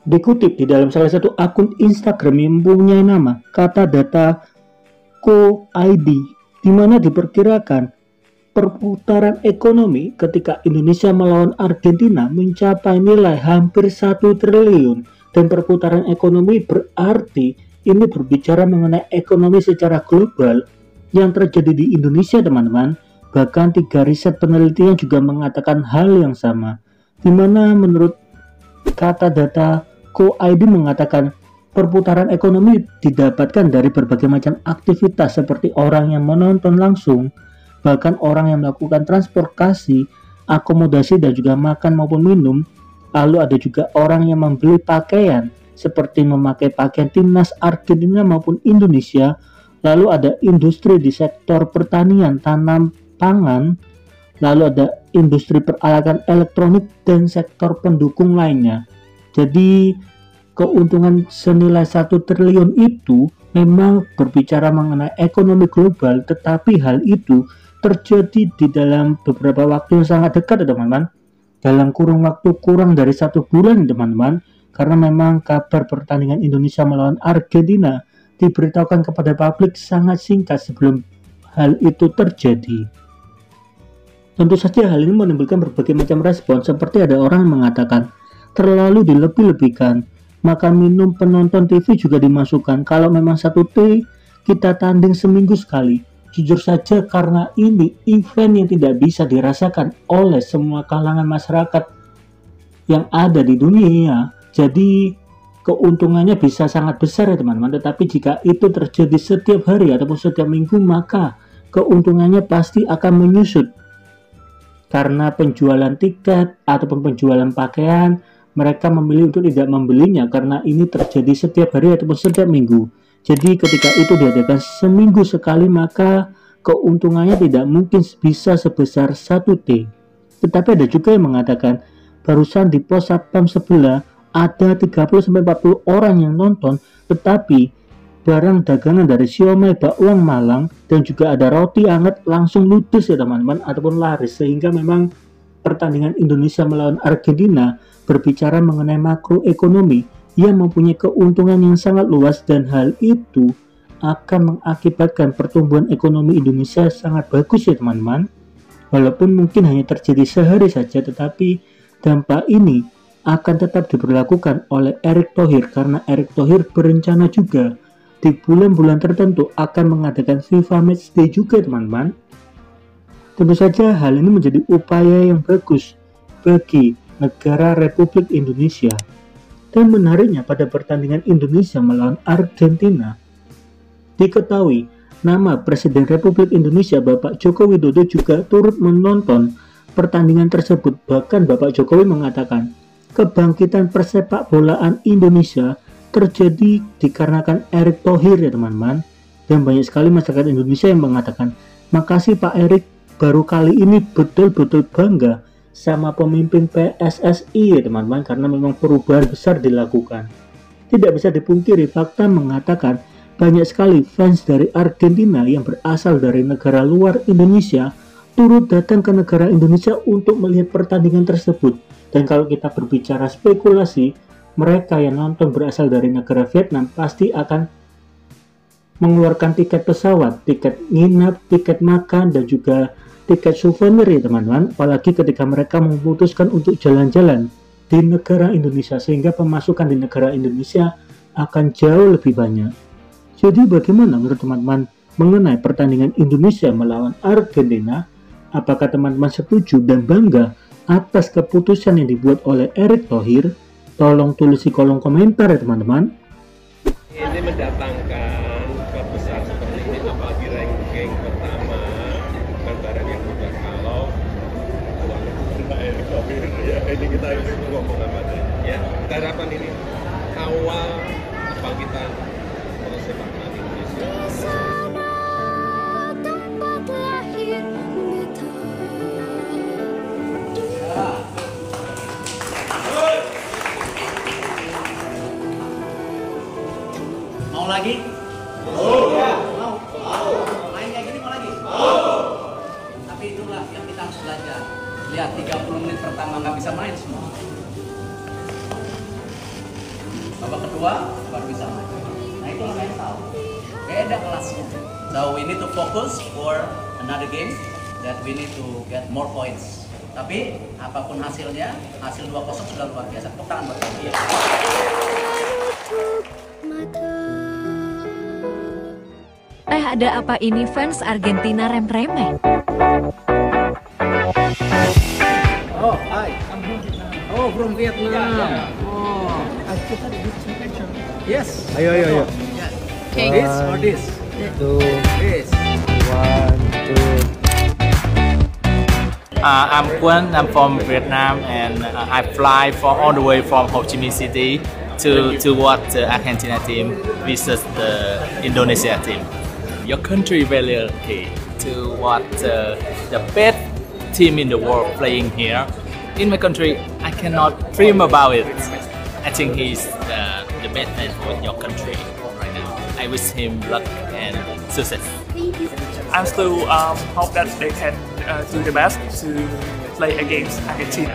Dikutip di dalam salah satu akun Instagram yang mempunyai nama kata data Co-ID, di mana diperkirakan perputaran ekonomi ketika Indonesia melawan Argentina mencapai nilai hampir 1 triliun, dan perputaran ekonomi berarti ini berbicara mengenai ekonomi secara global yang terjadi di Indonesia, teman-teman. Bahkan 3 riset penelitian juga mengatakan hal yang sama, di mana menurut kata data Co-ID mengatakan perputaran ekonomi didapatkan dari berbagai macam aktivitas seperti orang yang menonton langsung, bahkan orang yang melakukan transportasi, akomodasi dan juga makan maupun minum. Lalu ada juga orang yang membeli pakaian seperti memakai pakaian timnas Argentina maupun Indonesia. Lalu ada industri di sektor pertanian, tanam pangan, lalu ada industri peralatan elektronik dan sektor pendukung lainnya. Jadi keuntungan senilai 1 triliun itu memang berbicara mengenai ekonomi global, tetapi hal itu terjadi di dalam beberapa waktu yang sangat dekat, teman-teman. Dalam kurun waktu kurang dari 1 bulan, teman-teman, karena memang kabar pertandingan Indonesia melawan Argentina diberitahukan kepada publik sangat singkat sebelum hal itu terjadi. Tentu saja hal ini menimbulkan berbagai macam respon, seperti ada orang yang mengatakan terlalu dilebih-lebihkan. Makan minum penonton TV juga dimasukkan. Kalau memang 1T kita tanding seminggu sekali. Jujur saja karena ini event yang tidak bisa dirasakan oleh semua kalangan masyarakat yang ada di dunia. Jadi keuntungannya bisa sangat besar ya teman-teman. Tetapi jika itu terjadi setiap hari ataupun setiap minggu, maka keuntungannya pasti akan menyusut. Karena penjualan tiket ataupun penjualan pakaian, mereka memilih untuk tidak membelinya karena ini terjadi setiap hari ataupun setiap minggu. Jadi ketika itu diadakan seminggu sekali, maka keuntungannya tidak mungkin bisa sebesar 1T. Tetapi ada juga yang mengatakan barusan di pos satpam sebelah ada 30-40 orang yang nonton, tetapi barang dagangan dari siomay, bakwan Malang dan juga ada roti hangat langsung ludes ya teman-teman, ataupun laris. Sehingga memang pertandingan Indonesia melawan Argentina berbicara mengenai makroekonomi yang mempunyai keuntungan yang sangat luas, dan hal itu akan mengakibatkan pertumbuhan ekonomi Indonesia sangat bagus ya teman-teman. Walaupun mungkin hanya terjadi sehari saja, tetapi dampak ini akan tetap diberlakukan oleh Erick Thohir karena Erick Thohir berencana juga di bulan-bulan tertentu akan mengadakan FIFA Matchday juga teman-teman. Tentu saja hal ini menjadi upaya yang bagus bagi negara Republik Indonesia. Dan menariknya pada pertandingan Indonesia melawan Argentina, diketahui nama Presiden Republik Indonesia Bapak Joko Widodo juga turut menonton pertandingan tersebut. Bahkan Bapak Jokowi mengatakan kebangkitan persepak bolaan Indonesia terjadi dikarenakan Erick Thohir ya teman-teman. Dan banyak sekali masyarakat Indonesia yang mengatakan makasih Pak Erick, baru kali ini betul-betul bangga sama pemimpin PSSI ya teman-teman, karena memang perubahan besar dilakukan. Tidak bisa dipungkiri, fakta mengatakan banyak sekali fans dari Argentina yang berasal dari negara luar Indonesia turut datang ke negara Indonesia untuk melihat pertandingan tersebut. Dan kalau kita berbicara spekulasi, mereka yang nonton berasal dari negara Vietnam pasti akan mengeluarkan tiket pesawat, tiket nginap, tiket makan, dan juga tiket souvenir ya teman-teman, apalagi ketika mereka memutuskan untuk jalan-jalan di negara Indonesia, sehingga pemasukan di negara Indonesia akan jauh lebih banyak. Jadi bagaimana menurut teman-teman mengenai pertandingan Indonesia melawan Argentina? Apakah teman-teman setuju dan bangga atas keputusan yang dibuat oleh Erick Thohir? Tolong tulis di kolom komentar ya teman-teman. Ini mendatangkan klub besar seperti ini, apalagi ranking pertama, bukan barang yang mudah. Kalau Erick Thohir ya, ini kita ngomong apa ya, kita harapkan ini awal kebangkitan sepak bola Indonesia. Mau lagi? Mau. Ya, mau. Mau. Main kayak gini mau lagi? Mau. Tapi itulah yang kita harus belajar. Lihat 30 menit pertama nggak bisa main semua. babak kedua baru bisa main. Nah itulah mental, beda kelasnya. So we need to focus for another game that we need to get more points. Tapi apapun hasilnya, hasil 2-0 sudah luar biasa. Tepuk tangan buat dia. Ada apa ini fans Argentina rem-remen? Oh, hi. Oh, from Vietnam. Yeah. Oh, I put a good picture. yes. Ayo. Yeah. Okay. This or this? 2, This. 1, 2. I'm Quân, I'm from Vietnam, and I fly all the way from Ho Chi Minh City to watch the Argentina team versus the Indonesia team. Your country very lucky to watch the best team in the world playing here. In my country, I cannot dream about it. I think he's the best man for your country right now. I wish him luck and success. I still hope that they can do their best to play against Argentina.